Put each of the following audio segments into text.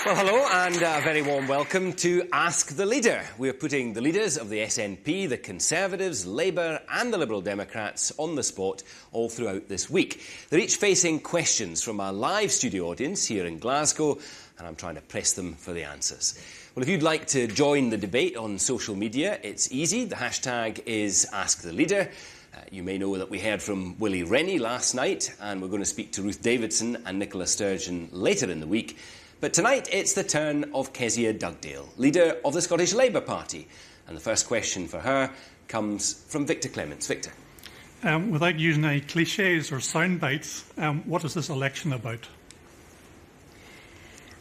Well, hello and a very warm welcome to Ask the Leader. We're putting the leaders of the SNP, the Conservatives, Labour and the Liberal Democrats on the spot all throughout this week. They're each facing questions from our live studio audience here in Glasgow, and I'm trying to press them for the answers. Well, if you'd like to join the debate on social media, it's easy. The hashtag is Ask the Leader. You may know that we heard from Willie Rennie last night, and we're going to speak to Ruth Davidson and Nicola Sturgeon later in the week. But tonight it's the turn of Kezia Dugdale, leader of the Scottish Labour Party. And the first question for her comes from Victor Clements. Victor. Without using any cliches or sound bites, what is this election about?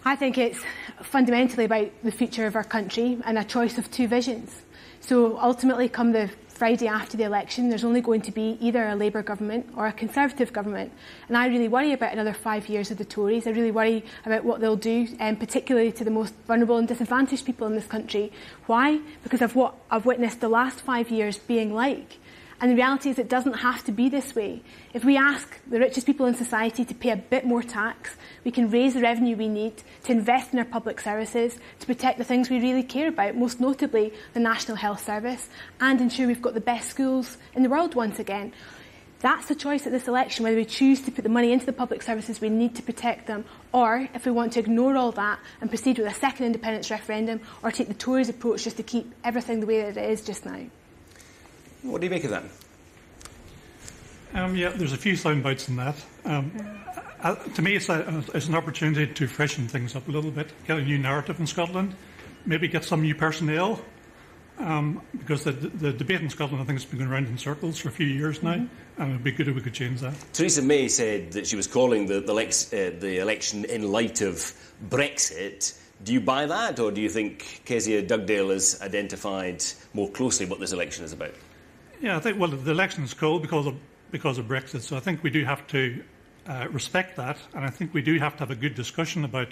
I think it's fundamentally about the future of our country and a choice of two visions. So ultimately, come the Friday after the election, there's only going to be either a Labour government or a Conservative government. And I really worry about another 5 years of the Tories. I really worry about what they'll do, particularly to the most vulnerable and disadvantaged people in this country. Why? Because of what I've witnessed the last 5 years being like. And the reality is it doesn't have to be this way. If we ask the richest people in society to pay a bit more tax, we can raise the revenue we need to invest in our public services, to protect the things we really care about, most notably the National Health Service, and ensure we've got the best schools in the world once again. That's the choice at this election, whether we choose to put the money into the public services we need to protect them, or if we want to ignore all that and proceed with a second independence referendum, or take the Tories approach just to keep everything the way that it is just now. What do you make of that? Yeah, there's a few sound bites in that. To me, it's an opportunity to freshen things up a little bit, get a new narrative in Scotland, maybe get some new personnel, because the debate in Scotland, I think, has been going around in circles for a few years now, and it would be good if we could change that. Theresa May said that she was calling the election in light of Brexit. Do you buy that, or do you think Kezia Dugdale has identified more closely what this election is about? Yeah, I think, well, the election is called because of Brexit, so I think we do have to respect that, and I think we do have to have a good discussion about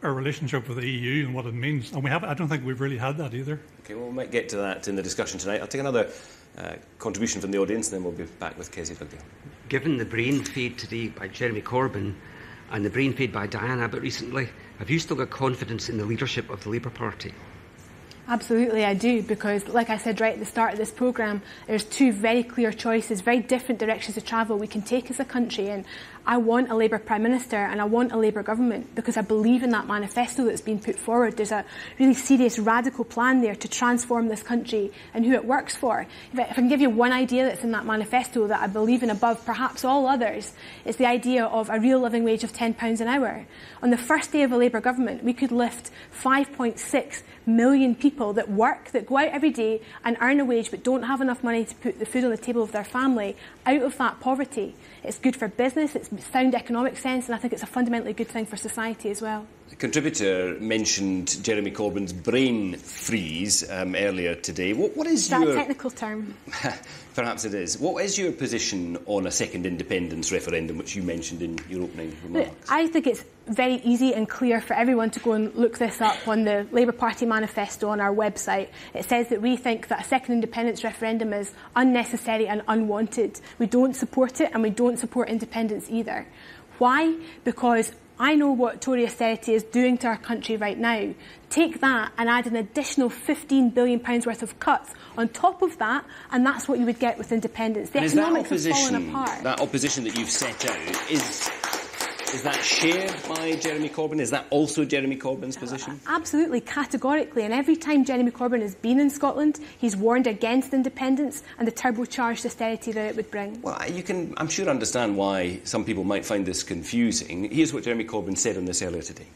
our relationship with the EU and what it means. And I don't think we've really had that either. OK, well, we might get to that in the discussion tonight. I'll take another contribution from the audience, and then we'll be back with Kezia Dugdale. Given the brain feed today by Jeremy Corbyn and the brain feed by Diane Abbott recently, have you still got confidence in the leadership of the Labour Party? Absolutely, I do, because, like I said right at the start of this programme, there's two very clear choices, very different directions of travel we can take as a country. And I want a Labour Prime Minister and I want a Labour government because I believe in that manifesto that's been put forward. There's a really serious, radical plan there to transform this country and who it works for. If I can give you one idea that's in that manifesto that I believe in above perhaps all others, it's the idea of a real living wage of £10 an hour. On the first day of a Labour government, we could lift 5.6 million people that work, that go out every day and earn a wage but don't have enough money to put the food on the table of their family out of that poverty. It's good for business, it's sound economic sense, and I think it's a fundamentally good thing for society as well. The contributor mentioned Jeremy Corbyn's brain freeze earlier today. What is that a technical term? Perhaps it is. What is your position on a second independence referendum, which you mentioned in your opening remarks? Look, I think it's very easy and clear for everyone to go and look this up on the Labour Party manifesto on our website. It says that we think that a second independence referendum is unnecessary and unwanted. We don't support it, and we don't support independence either. Why? Because I know what Tory austerity is doing to our country right now. Take that and add an additional £15 billion worth of cuts on top of that, and that's what you would get with independence. The economics have fallen apart. That opposition that you've set out, is that shared by Jeremy Corbyn? Is that also Jeremy Corbyn's position? Absolutely, categorically. And every time Jeremy Corbyn has been in Scotland, he's warned against independence and the turbocharged austerity that it would bring. Well, you can, I'm sure, understand why some people might find this confusing. Here's what Jeremy Corbyn said on this earlier today.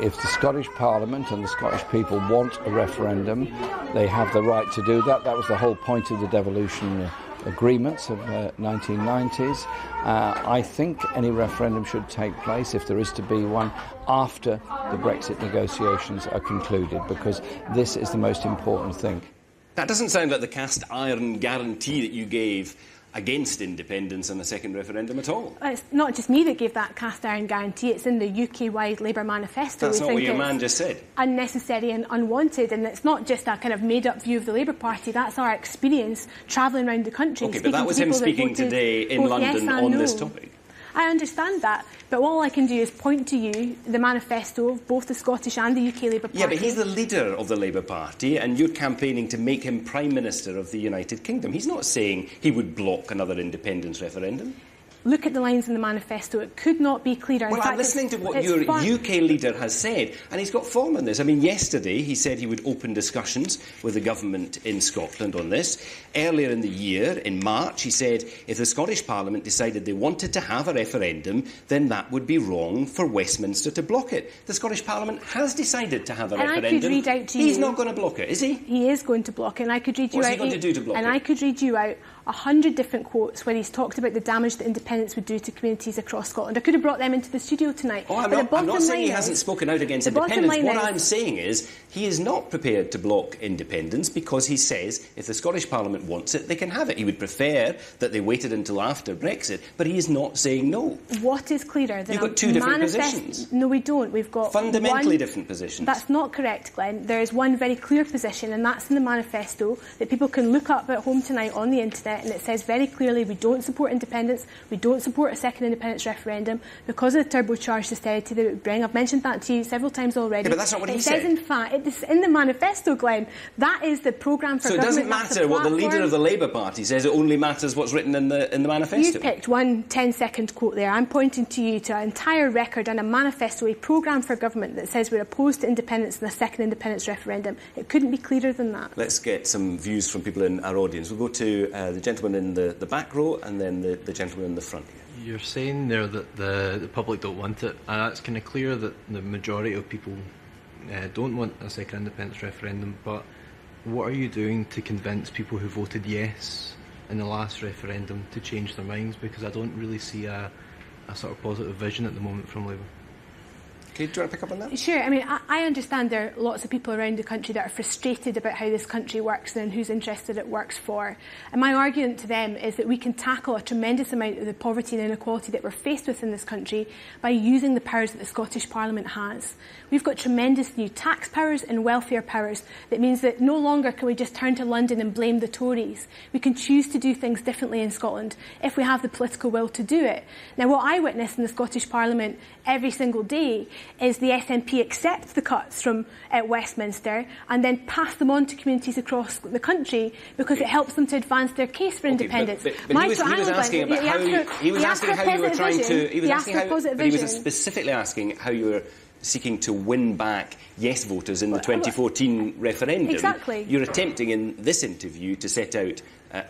If the Scottish Parliament and the Scottish people want a referendum, they have the right to do that. That was the whole point of the devolution agreements of 1990s. I think any referendum should take place, if there is to be one, after the Brexit negotiations are concluded, because this is the most important thing. That doesn't sound like the cast iron guarantee that you gave against independence and a second referendum at all. It's not just me that gave that cast iron guarantee, it's in the UK-wide Labour manifesto. That's not what your man just said. Unnecessary and unwanted, and it's not just a kind of made-up view of the Labour Party, that's our experience travelling around the country. OK, but that was him speaking today in London on this topic. I understand that, but all I can do is point to you the manifesto of both the Scottish and the UK Labour Party. Yeah, but he's the leader of the Labour Party and you're campaigning to make him Prime Minister of the United Kingdom. He's not saying he would block another independence referendum. Look at the lines in the manifesto. It could not be clearer. Well, I'm listening to what your UK leader has said, and he's got form on this. I mean, yesterday he said he would open discussions with the government in Scotland on this. Earlier in the year, in March, he said if the Scottish Parliament decided they wanted to have a referendum, then that would be wrong for Westminster to block it. The Scottish Parliament has decided to have a referendum. I could read out to you. He's not going to block it, is he? He is going to block it, and I could read you out. What's he going to do to block it? And I could read you out 100 different quotes where he's talked about the damage that independence would do to communities across Scotland. I could have brought them into the studio tonight. Oh, I'm not saying he hasn't spoken out against independence. What I'm saying is he is not prepared to block independence because he says if the Scottish Parliament wants it, they can have it. He would prefer that they waited until after Brexit, but he is not saying no. What is clearer than You've got two different positions. No, we don't. We've got fundamentally different positions. That's not correct, Glenn. There is one very clear position, and that's in the manifesto that people can look up at home tonight on the internet, and it says very clearly we don't support independence, we don't support a second independence referendum because of the turbocharged austerity that it would bring. I've mentioned that to you several times already. Yeah, but that's not what he said. It says, in fact, it's in the manifesto, Glenn. That is the programme for government. So it doesn't matter what the leader of the Labour Party says, it only matters what's written in the manifesto. You picked one 10-second quote there. I'm pointing to you to an entire record and a manifesto, a programme for government that says we're opposed to independence and a second independence referendum. It couldn't be clearer than that. Let's get some views from people in our audience. We'll go to the gentleman in the back row and then the gentleman in the front here. You're saying there that the public don't want it, and it's kind of clear that the majority of people don't want a second independence referendum, but what are you doing to convince people who voted yes in the last referendum to change their minds? Because I don't really see a sort of positive vision at the moment from Labour. Okay, do you want to pick up on that? Sure. I mean, I understand there are lots of people around the country that are frustrated about how this country works and whose interested it works for. And my argument to them is that we can tackle a tremendous amount of the poverty and inequality that we're faced with in this country by using the powers that the Scottish Parliament has. We've got tremendous new tax powers and welfare powers that means that no longer can we just turn to London and blame the Tories. We can choose to do things differently in Scotland if we have the political will to do it. Now, what I witness in the Scottish Parliament every single day is the SNP accept the cuts from Westminster and then pass them on to communities across the country because it helps them to advance their case for independence. But he was asking about how you were trying to... He was specifically asking how you were seeking to win back yes voters in the 2014 referendum. Exactly. You're attempting in this interview to set out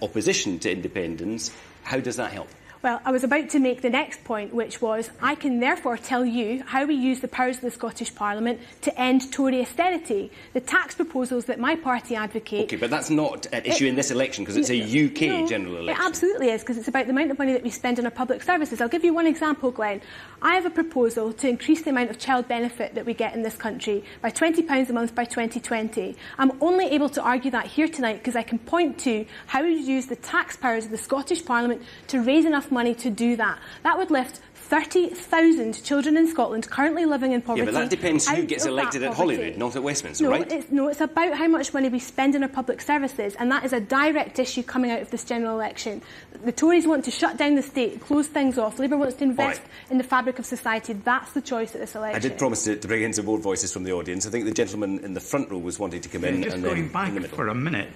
opposition to independence. How does that help? Well, I was about to make the next point, which was I can therefore tell you how we use the powers of the Scottish Parliament to end Tory austerity. The tax proposals that my party advocate... OK, but that's not an issue in this election because it's a UK general election. It absolutely is, because it's about the amount of money that we spend on our public services. I'll give you one example, Glenn. I have a proposal to increase the amount of child benefit that we get in this country by £20 a month by 2020. I'm only able to argue that here tonight because I can point to how we use the tax powers of the Scottish Parliament to raise enough money to do that. That would lift 30,000 children in Scotland currently living in poverty. Yeah, but that depends who gets elected at Holyrood, not at Westminster, right? It's about how much money we spend on our public services, and that is a direct issue coming out of this general election. The Tories want to shut down the state, close things off. Labour wants to invest in the fabric of society. That's the choice at this election. I did promise to bring in some more voices from the audience. I think the gentleman in the front row was wanting to come in. Just and going then back in the middle. for a minute,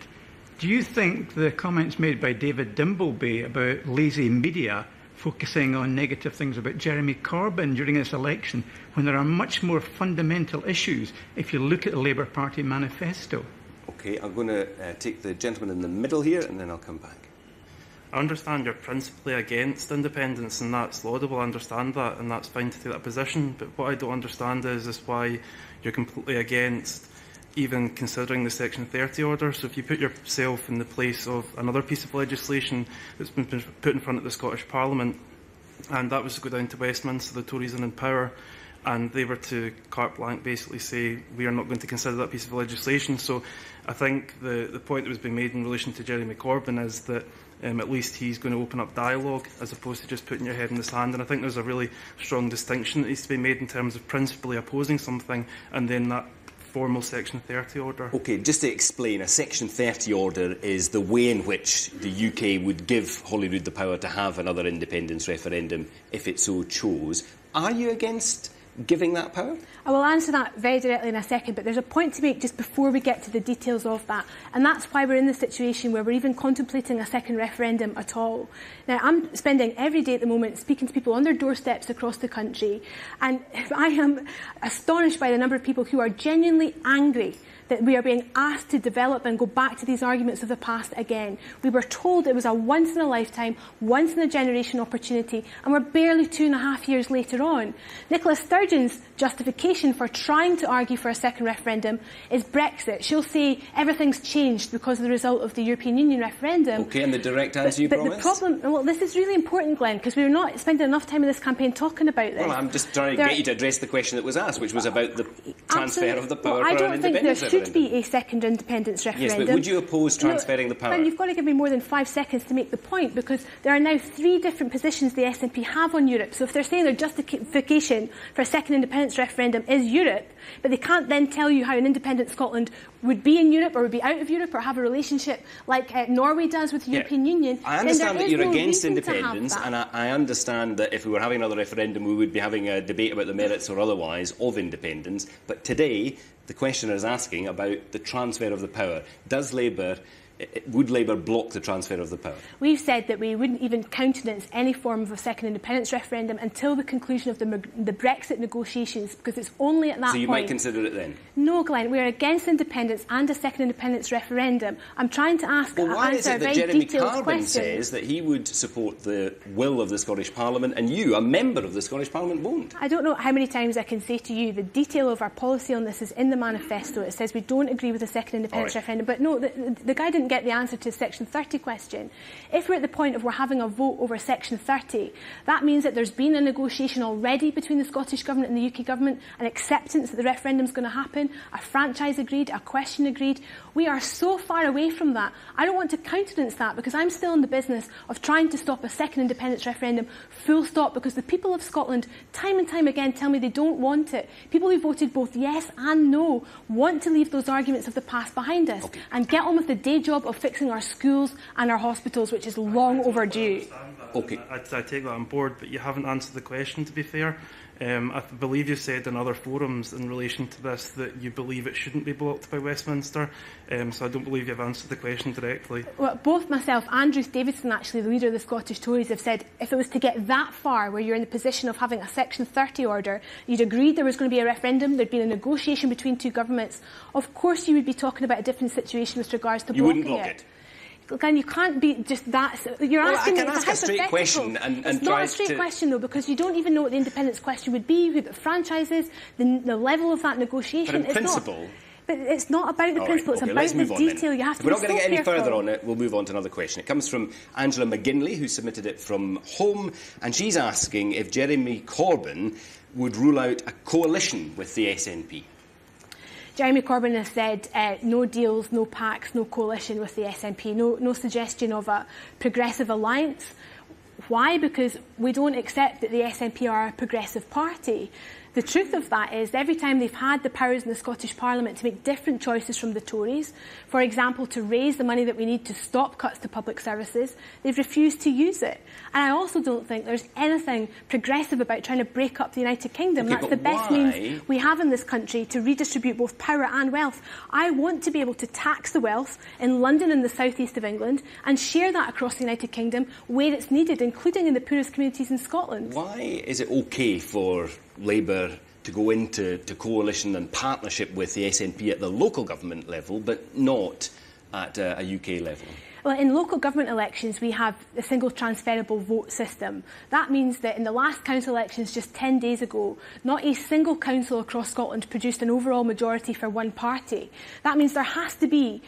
do you think the comments made by David Dimbleby about lazy media focusing on negative things about Jeremy Corbyn during this election, when there are much more fundamental issues if you look at the Labour Party manifesto? OK, I'm going to take the gentleman in the middle here and then I'll come back. I understand you're principally against independence, and that's laudable. I understand that, and that's fine to take that position. But what I don't understand is why you're completely against even considering the Section 30 order. So if you put yourself in the place of another piece of legislation that's been put in front of the Scottish Parliament, and that was to go down to Westminster, the Tories are in power, and they were to carte blanche basically say, we are not going to consider that piece of legislation. So I think the point that was being made in relation to Jeremy Corbyn is that at least he's going to open up dialogue as opposed to just putting your head in the sand. And I think there's a really strong distinction that needs to be made in terms of principally opposing something and then that formal Section 30 order. OK, just to explain, a Section 30 order is the way in which the UK would give Holyrood the power to have another independence referendum if it so chose. Are you against giving that power? I will answer that very directly in a second, but there's a point to make just before we get to the details of that, and that's why we're in the situation where we're even contemplating a second referendum at all. Now, I'm spending every day at the moment speaking to people on their doorsteps across the country, and I am astonished by the number of people who are genuinely angry that we are being asked to develop and go back to these arguments of the past again. We were told it was a once-in-a-lifetime, once-in-a-generation opportunity, and we're barely 2.5 years later on. Nicola Sturgeon's justification for trying to argue for a second referendum is Brexit. She'll say everything's changed because of the result of the European Union referendum. OK, and the direct answer you promised? But the problem, well, this is really important, Glenn, because we're not spending enough time in this campaign talking about this. Well, I'm just trying to get you to address the question that was asked, which was about the transfer of the power for an an independence referendum. I don't think there should be a second independence referendum. Yes, but would you oppose transferring the power? And you've got to give me more than 5 seconds to make the point, because there are now 3 different positions the SNP have on Europe. So if they're saying their justification for a second independence referendum is Europe, but they can't then tell you how an independent Scotland would be in Europe or would be out of Europe or have a relationship like Norway does with the European Union. I understand that you're against independence, and I understand that if we were having another referendum we would be having a debate about the merits or otherwise of independence. But today the questioner is asking about the transfer of the power. Would Labour block the transfer of the power? We've said that we wouldn't even countenance any form of a second independence referendum until the conclusion of the Brexit negotiations, because it's only at that point... So you might consider it then? No, Glenn, we're against independence and a second independence referendum. I'm trying to answer a very detailed question. Why is it that Jeremy Corbyn says that he would support the will of the Scottish Parliament and you, a member of the Scottish Parliament, won't? I don't know how many times I can say to you the detail of our policy on this is in the manifesto. It says we don't agree with a second independence referendum. But no, the guy didn't get the answer to the Section 30 question. If we're at the point of we're having a vote over Section 30, that means that there's been a negotiation already between the Scottish Government and the UK Government, an acceptance that the referendum is going to happen, a franchise agreed, a question agreed. We are so far away from that. I don't want to countenance that, because I'm still in the business of trying to stop a second independence referendum full stop, because the people of Scotland time and time again tell me they don't want it. People who voted both yes and no want to leave those arguments of the past behind us and get on with the day job of fixing our schools and our hospitals, which is long overdue. I take that on board, but you haven't answered the question, to be fair. I believe you said in other forums in relation to this that you believe it shouldn't be blocked by Westminster, so I don't believe you've answered the question directly. Well, both myself and Ruth Davidson, actually the leader of the Scottish Tories, have said if it was to get that far where you're in the position of having a Section 30 order, you'd agreed there was going to be a referendum, there'd been a negotiation between 2 governments, of course you would be talking about a different situation with regards to blocking it. You wouldn't block it? Glenn, you can't be just that. You're asking me. I can ask a straight question and it's not a straight question, though, because you don't even know what the independence question would be, who the franchise is, the level of that negotiation. But in principle... But it's not about the principle, it's about the detail. You have to be so careful. We're not going to get any further on it. We'll move on to another question. It comes from Angela McGinley, who submitted it from home, and she's asking if Jeremy Corbyn would rule out a coalition with the SNP. Jeremy Corbyn has said no deals, no pacts, no coalition with the SNP, no suggestion of a progressive alliance. Why? Because we don't accept that the SNP are a progressive party. The truth of that is every time they've had the powers in the Scottish Parliament to make different choices from the Tories, for example, to raise the money that we need to stop cuts to public services, they've refused to use it. And I also don't think there's anything progressive about trying to break up the United Kingdom. That's the best means we have in this country to redistribute both power and wealth. I want to be able to tax the wealth in London and the south east of England and share that across the United Kingdom where it's needed, including in the poorest communities in Scotland. Why is it OK for Labour to go into coalition and partnership with the SNP at the local government level, but not at a UK level? Well, in local government elections, we have a single transferable vote system. That means that in the last council elections just 10 days ago, not a single council across Scotland produced an overall majority for one party. That means there has to be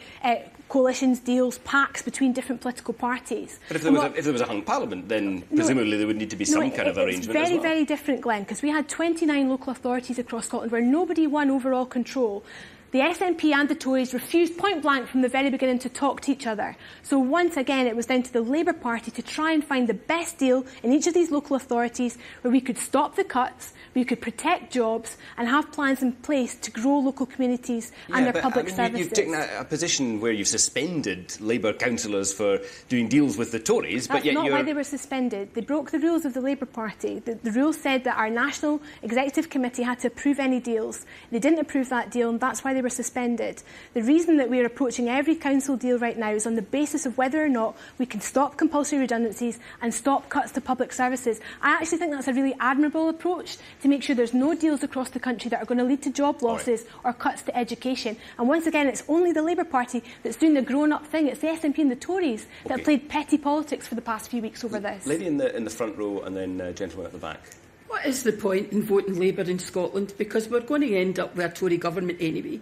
coalitions, deals, pacts between different political parties. But if there was a hung parliament, then presumably there would need to be some kind of arrangement as well. It's very different, Glenn, because we had 29 local authorities across Scotland where nobody won overall control. The SNP and the Tories refused point blank from the very beginning to talk to each other. So once again, it was down to the Labour Party to try and find the best deal in each of these local authorities where we could stop the cuts, we could protect jobs and have plans in place to grow local communities and their public services. You've taken a position where you've suspended Labour councillors for doing deals with the Tories, but yet That's not why they were suspended. They broke the rules of the Labour Party. The rules said that our National Executive Committee had to approve any deals. They didn't approve that deal, and that's why they were suspended. The reason that we are approaching every council deal right now is on the basis of whether or not we can stop compulsory redundancies and stop cuts to public services. I actually think that's a really admirable approach to make sure there's no deals across the country that are going to lead to job losses or cuts to education. And once again, it's only the Labour Party that's doing the grown-up thing. It's the SNP and the Tories that have played petty politics for the past few weeks over this. Lady in the front row and then gentleman at the back. What is the point in voting Labour in Scotland? Because we're going to end up with a Tory government anyway.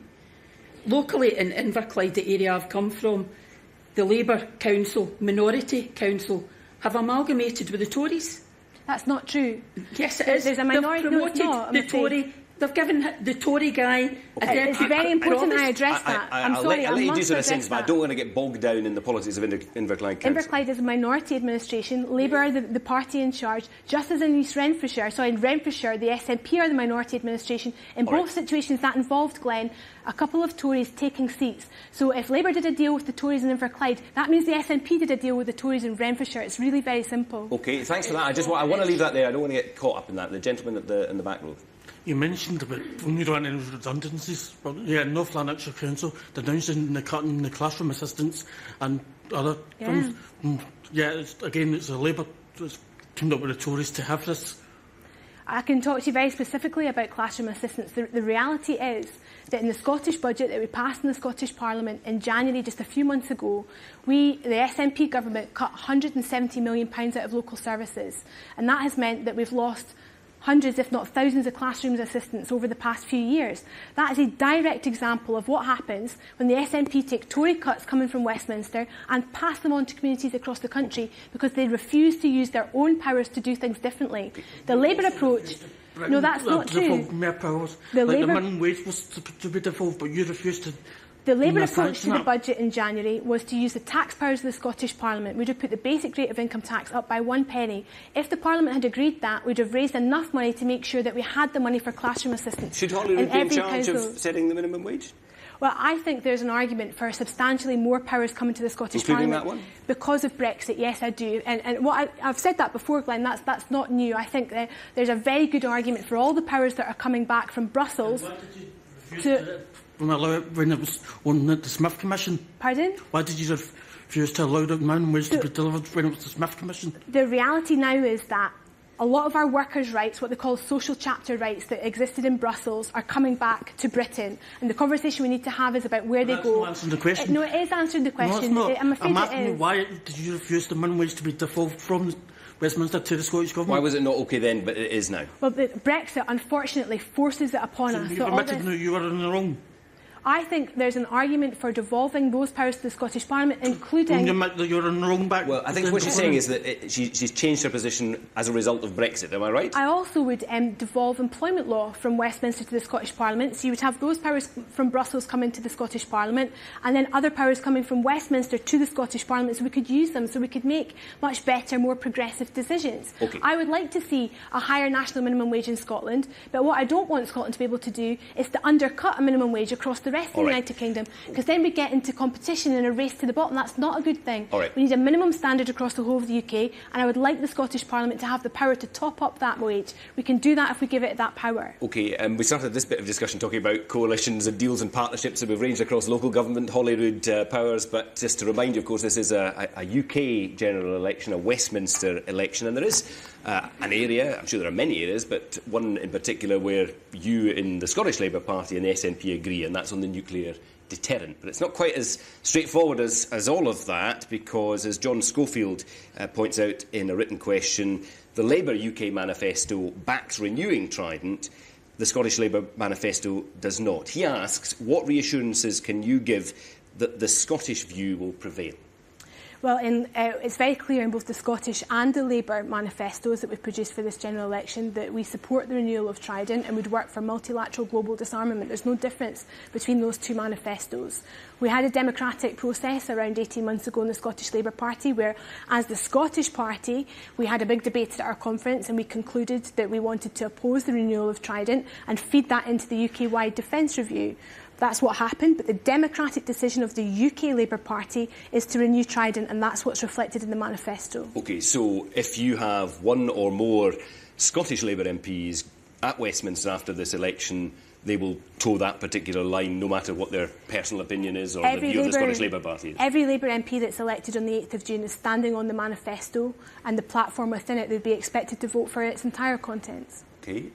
Locally in Inverclyde, the area I've come from, the Labour Council, Minority Council, have amalgamated with the Tories. That's not true. Yes, it is. There's a minority. They've promoted the Tory. They've given the Tory guy a deputy. It's very important I address that. I'm sorry, I'll let you do address sense, but I don't want to get bogged down in the politics of Inverclyde Council. Inverclyde is a minority administration. Labour are the party in charge, just as in East Renfrewshire. So in Renfrewshire, the SNP are the minority administration. In both situations, that involved, Glenn, a couple of Tories taking seats. So if Labour did a deal with the Tories in Inverclyde, that means the SNP did a deal with the Tories in Renfrewshire. It's really very simple. OK, thanks for that. I want to leave that there. I don't want to get caught up in that. The gentleman in the back row. You mentioned about when you don't want any redundancies. Well, yeah, North Lanarkshire Council denouncing the cutting the classroom assistants and other things. Yeah, it's a Labour that's teamed up with the Tories to have this. I can talk to you very specifically about classroom assistants. The reality is that in the Scottish budget that we passed in the Scottish Parliament in January, just a few months ago, the SNP government cut £170 million out of local services. And that has meant that we've lost hundreds, if not thousands, of classroom assistants over the past few years. That is a direct example of what happens when the SNP take Tory cuts coming from Westminster and pass them on to communities across the country because they refuse to use their own powers to do things differently. The Labour approach... No, that's not true. The minimum wage was to be devolved, but you refused to... The Labour approach to the budget in January was to use the tax powers of the Scottish Parliament. We'd have put the basic rate of income tax up by 1 penny. If the Parliament had agreed that, we'd have raised enough money to make sure that we had the money for classroom assistance. Should Holyrood be in charge of setting the minimum wage? Well, I think there's an argument for substantially more powers coming to the Scottish Including Parliament. That one? Because of Brexit, yes, I do. And what I've said that before, Glenn, that's not new. I think that there's a very good argument for all the powers that are coming back from Brussels when it was on the Smith Commission. Pardon? Why did you refuse to allow the minimum wage to be delivered when it was the Smith Commission? The reality now is that a lot of our workers' rights, what they call social chapter rights that existed in Brussels, are coming back to Britain. And the conversation we need to have is about where they go. That's not answering the question. No, it is answering the question. No, it's not. I'm afraid I'm asking it you, is. why did you refuse the minimum wage to be devolved from Westminster to the Scottish Government? Why was it not OK then, but it is now? Well, Brexit, unfortunately, forces it upon us. You admitted you were in the wrong. I think there's an argument for devolving those powers to the Scottish Parliament, including... You admit that you're in the wrong back. Well, I think what she's saying is that she's changed her position as a result of Brexit. Am I right? I also would devolve employment law from Westminster to the Scottish Parliament. So you would have those powers from Brussels coming to the Scottish Parliament and then other powers coming from Westminster to the Scottish Parliament, so we could use them, so we could make much better, more progressive decisions. Okay. I would like to see a higher national minimum wage in Scotland, but what I don't want Scotland to be able to do is to undercut a minimum wage across the rest of the United Kingdom, because then we get into competition and a race to the bottom. That's not a good thing. We need a minimum standard across the whole of the UK, and I would like the Scottish Parliament to have the power to top up that wage. We can do that if we give it that power. OK, we started this bit of discussion talking about coalitions and deals and partnerships that we've ranged across local government, Holyrood powers, but just to remind you, of course, this is a UK general election, a Westminster election, and there is an area, I'm sure there are many areas, but one in particular where you in the Scottish Labour Party and the SNP agree, and that's on the nuclear deterrent. But it's not quite as straightforward as all of that, because, as John Schofield points out in a written question, the Labour UK manifesto backs renewing Trident. The Scottish Labour manifesto does not. He asks, what reassurances can you give that the Scottish view will prevail? Well, it's very clear in both the Scottish and the Labour manifestos that we've produced for this general election that we support the renewal of Trident and would work for multilateral global disarmament. There's no difference between those two manifestos. We had a democratic process around 18 months ago in the Scottish Labour Party where, as the Scottish Party, we had a big debate at our conference and we concluded that we wanted to oppose the renewal of Trident and feed that into the UK-wide defence review. That's what happened, but the democratic decision of the UK Labour Party is to renew Trident, and that's what's reflected in the manifesto. OK, so if you have one or more Scottish Labour MPs at Westminster after this election, they will toe that particular line no matter what their personal opinion is or the view of the Scottish Labour Party is. Every Labour MP that's elected on the 8th of June is standing on the manifesto and the platform within it. They'd be expected to vote for its entire contents. OK,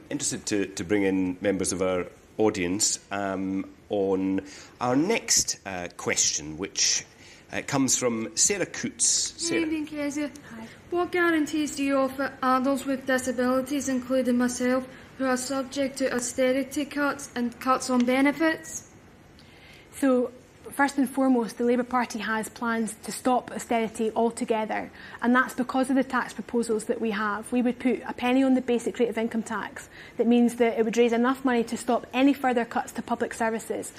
interested to bring in members of our audience on our next question, which comes from Sarah Coots. Sarah. Good evening, Kezia. Hi. What guarantees do you offer adults with disabilities, including myself, who are subject to austerity cuts and cuts on benefits? So, first and foremost, the Labour Party has plans to stop austerity altogether, and that's because of the tax proposals that we have. We would put a penny on the basic rate of income tax. That means that it would raise enough money to stop any further cuts to public services.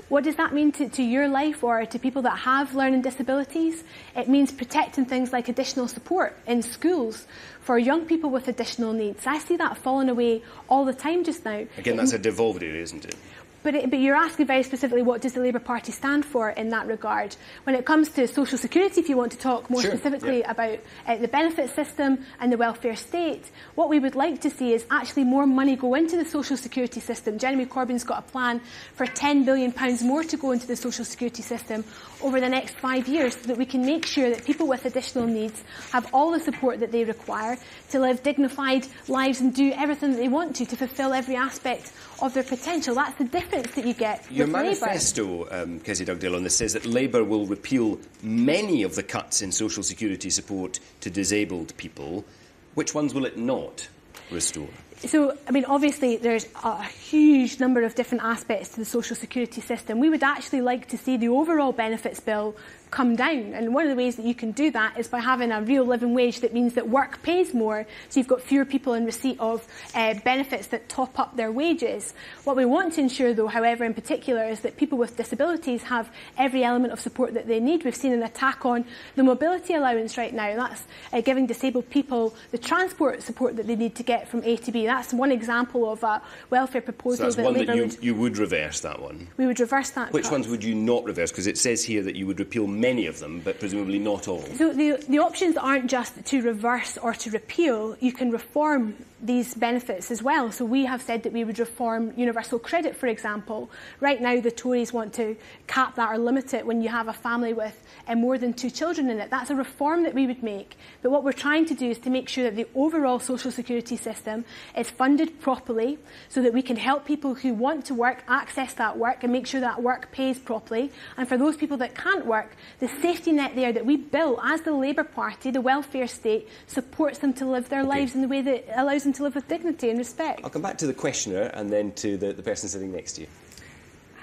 What does that mean to your life or to people that have learning disabilities? It means protecting things like additional support in schools for young people with additional needs. I see that falling away all the time just now. Again, that's a devolved area, isn't it? But you're asking very specifically what does the Labour Party stand for in that regard. When it comes to social security, if you want to talk more specifically about the benefit system and the welfare state, what we would like to see is actually more money go into the social security system. Jeremy Corbyn's got a plan for £10 billion more to go into the social security system over the next 5 years so that we can make sure that people with additional needs have all the support that they require to live dignified lives and do everything that they want to fulfil every aspect of their potential. That's the difference that you get Your with Labour. manifesto, Kezia Dugdale, on this says that Labour will repeal many of the cuts in social security support to disabled people. Which ones will it not restore? So, I mean, obviously there's a huge number of different aspects to the social security system. We would actually like to see the overall benefits bill come down. And one of the ways that you can do that is by having a real living wage that means that work pays more, so you've got fewer people in receipt of benefits that top up their wages. What we want to ensure, though, however, in particular, is that people with disabilities have every element of support that they need. We've seen an attack on the mobility allowance right now. That's giving disabled people the transport support that they need to get from A to B. That's one example of a welfare proposal. So that's one that you would reverse, that one? We would reverse that. Which ones would you not reverse? Because it says here that you would repeal many of them, but presumably not all. So the options aren't just to reverse or to repeal. You can reform these benefits as well. So we have said that we would reform universal credit, for example. Right now, the Tories want to cap that or limit it when you have a family with more than 2 children in it. That's a reform that we would make. But what we're trying to do is to make sure that the overall social security system is funded properly so that we can help people who want to work access that work and make sure that work pays properly. And for those people that can't work, the safety net there that we built as the Labour Party, the welfare state, supports them to live their lives in the way that allows them to live with dignity and respect. I'll come back to the questioner and then to the person sitting next to you.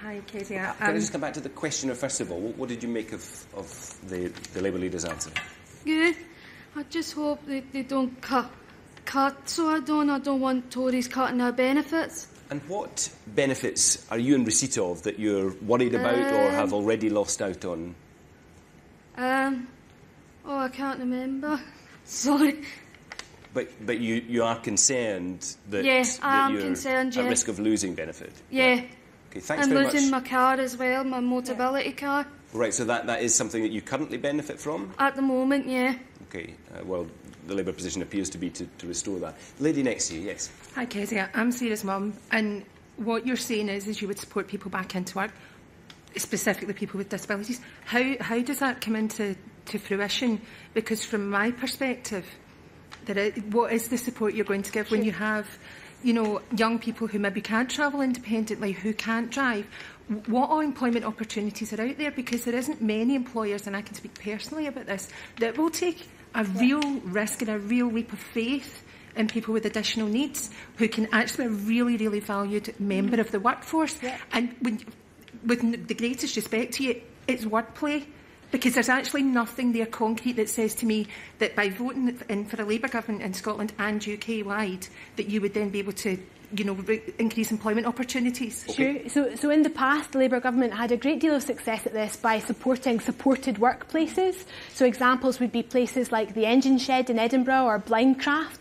Hi, Kezia. Can I just come back to the questioner first of all? What did you make of the Labour leader's answer? Good. I just hope they don't cut. So I don't want Tories cutting our benefits. And what benefits are you in receipt of that you're worried about or have already lost out on? I can't remember. Sorry. But you are concerned that, I'm you're concerned, at risk of losing benefit? Yeah. Okay, thanks and very much. And losing my car as well, my mobility car. Right, so that is something that you currently benefit from? At the moment, yeah. Okay, well, the Labour position appears to be to restore that. Lady next to you, yes. Hi, Kezia. I'm Sarah's mum, and what you're saying is you would support people back into work, specifically people with disabilities. How does that come into fruition? Because from my perspective, what is the support you're going to give when you have, young people who maybe can't travel independently, who can't drive? What employment opportunities are out there? Because there isn't many employers, and I can speak personally about this, that will take a real risk and a real leap of faith in people with additional needs who can actually be a really, really valued member of the workforce. And with the greatest respect to you, it's wordplay. Because there's actually nothing there concrete that says to me that by voting in for a Labour government in Scotland and UK-wide, that you would then be able to, increase employment opportunities. Sure. So in the past, the Labour government had a great deal of success at this by supporting supported workplaces. So examples would be places like the Engine Shed in Edinburgh or Blindcraft.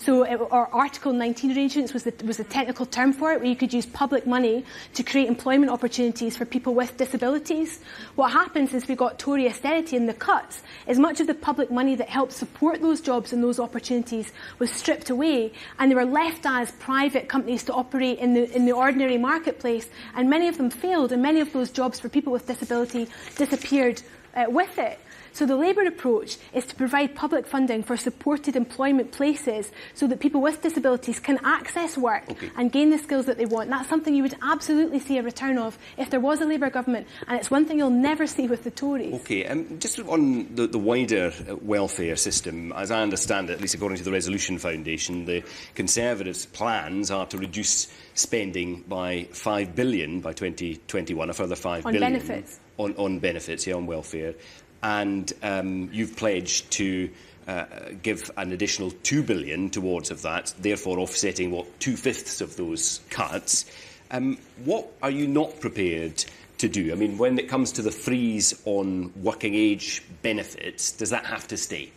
Or Article 19 arrangements was the technical term for it, where you could use public money to create employment opportunities for people with disabilities. What happens is we got Tory austerity and the cuts, is much of the public money that helped support those jobs and those opportunities was stripped away, and they were left as private companies to operate in the ordinary marketplace, and many of them failed, and many of those jobs for people with disability disappeared with it. So the Labour approach is to provide public funding for supported employment places so that people with disabilities can access work and gain the skills that they want. And that's something you would absolutely see a return of if there was a Labour government, and it's one thing you'll never see with the Tories. OK, just on the wider welfare system, as I understand it, at least according to the Resolution Foundation, the Conservatives' plans are to reduce spending by $5 billion by 2021, a further $5 billion. On benefits. On benefits, on welfare. And you've pledged to give an additional $2 billion towards of that, therefore offsetting, 2/5 of those cuts. What are you not prepared to do? I mean, when it comes to the freeze on working age benefits, does that have to stay?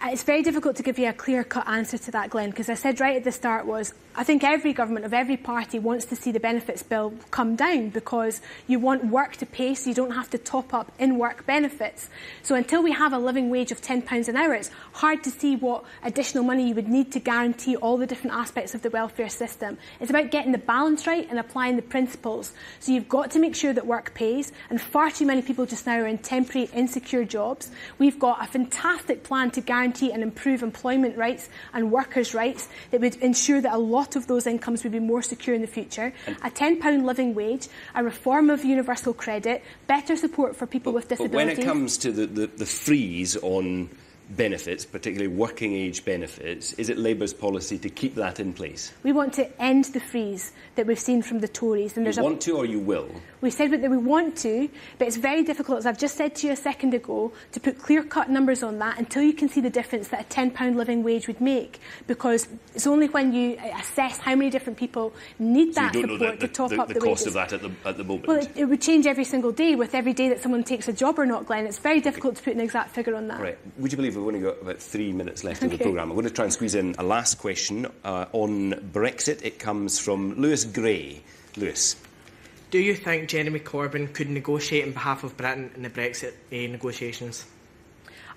It's very difficult to give you a clear-cut answer to that, Glenn, because I said right at the start I think every government of every party wants to see the benefits bill come down because you want work to pay so you don't have to top up in-work benefits. So until we have a living wage of £10 an hour, it's hard to see what additional money you would need to guarantee all the different aspects of the welfare system. It's about getting the balance right and applying the principles. So you've got to make sure that work pays, and far too many people just now are in temporary, insecure jobs. We've got a fantastic plan to guarantee and improve employment rights and workers' rights that would ensure that a lot of those incomes would be more secure in the future. A £10 living wage, a reform of universal credit, better support for people with disabilities. But when it comes to the freeze on benefits, particularly working age benefits, is it Labour's policy to keep that in place? We want to end the freeze that we've seen from the Tories. And you want to, or you will? We said that we want to, but it's very difficult, as I've just said to you a second ago, to put clear-cut numbers on that until you can see the difference that a £10 living wage would make, because it's only when you assess how many different people need that support to top up the wages. The cost of that at the moment? Well, it would change every single day with every day that someone takes a job or not, Glenn. It's very difficult to put an exact figure on that. Right. Would you believe we've only got about 3 minutes left of the programme? I'm going to try and squeeze in a last question on Brexit. It comes from Lewis Gray. Lewis. Do you think Jeremy Corbyn could negotiate on behalf of Britain in the Brexit negotiations?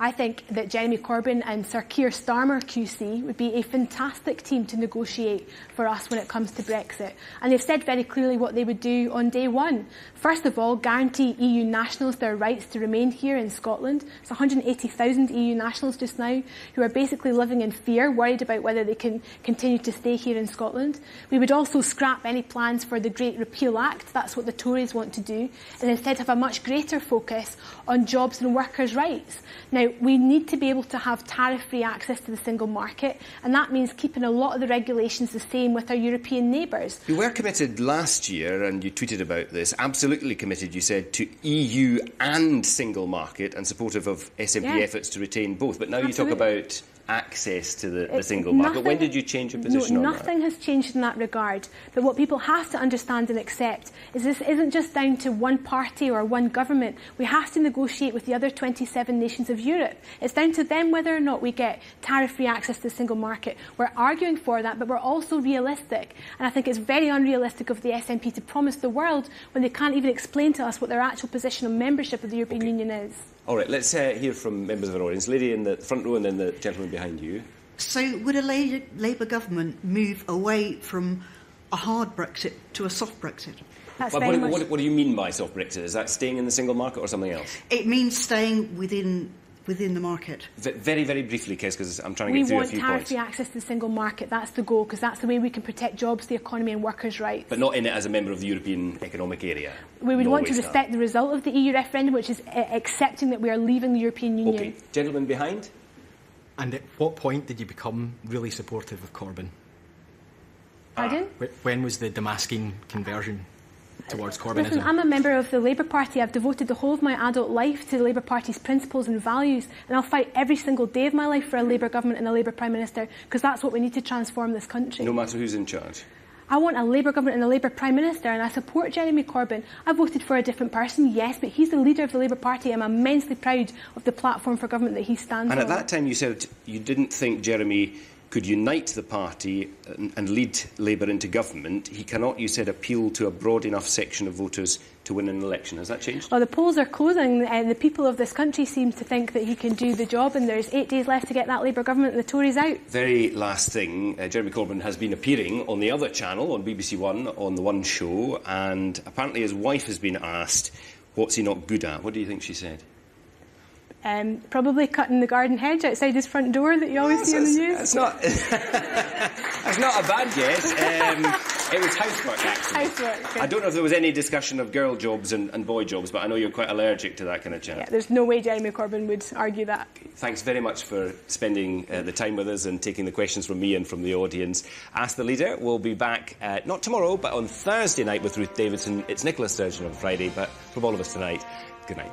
I think that Jeremy Corbyn and Sir Keir Starmer QC would be a fantastic team to negotiate for us when it comes to Brexit. And they've said very clearly what they would do on day one. First of all, guarantee EU nationals their rights to remain here in Scotland. It's 180,000 EU nationals just now who are basically living in fear, worried about whether they can continue to stay here in Scotland. We would also scrap any plans for the Great Repeal Act. That's what the Tories want to do. And instead have a much greater focus on jobs and workers' rights. Now, we need to be able to have tariff-free access to the single market, and that means keeping a lot of the regulations the same with our European neighbours. You were committed last year, and you tweeted about this, absolutely committed, you said, to EU and single market and supportive of SNP efforts to retain both. But now you talk about access to the single market. When did you change your position on that? Nothing has changed in that regard. But what people have to understand and accept is this isn't just down to one party or one government. We have to negotiate with the other 27 nations of Europe. It's down to them whether or not we get tariff-free access to the single market. We're arguing for that, but we're also realistic. And I think it's very unrealistic of the SNP to promise the world when they can't even explain to us what their actual position on membership of the European Union is. All right, let's hear from members of our audience. Lady in the front row and then the gentleman behind you. So would a Labour government move away from a hard Brexit to a soft Brexit? What do you mean by soft Brexit? Is that staying in the single market or something else? It means staying within the market. Very, very briefly, Kes, because I'm trying to get through a few points. We want tariff-free access to the single market. That's the goal, because that's the way we can protect jobs, the economy and workers' rights. But not in it as a member of the European Economic Area? We would want to respect the result of the EU referendum, which is accepting that we are leaving the European Union. OK. Gentleman behind? And at what point did you become really supportive of Corbyn? Pardon? When was the Damascene conversion? towards Corbynism? Listen, I'm a member of the Labour Party. I've devoted the whole of my adult life to the Labour Party's principles and values, and I'll fight every single day of my life for a Labour government and a Labour Prime Minister, because that's what we need to transform this country. No matter who's in charge? I want a Labour government and a Labour Prime Minister, and I support Jeremy Corbyn. I voted for a different person, yes, but he's the leader of the Labour Party. I'm immensely proud of the platform for government that he stands on. And at that time you said you didn't think Jeremy could unite the party and lead Labour into government. He cannot, you said, appeal to a broad enough section of voters to win an election. Has that changed? Well, the polls are closing. The people of this country seem to think that he can do the job, and there's 8 days left to get that Labour government and the Tories out. Very last thing, Jeremy Corbyn has been appearing on the other channel, on BBC One, on the One Show, and apparently his wife has been asked, what's he not good at? What do you think she said? Probably cutting the garden hedge outside his front door that you always see on the news. That's not a bad guess. It was housework, actually. Housework. I don't know if there was any discussion of girl jobs and boy jobs, but I know you're quite allergic to that kind of chat. Yeah, there's no way Jeremy Corbyn would argue that. Thanks very much for spending the time with us and taking the questions from me and from the audience. Ask the Leader. We'll be back not tomorrow, but on Thursday night with Ruth Davidson. It's Nicola Sturgeon on Friday, but from all of us tonight, good night.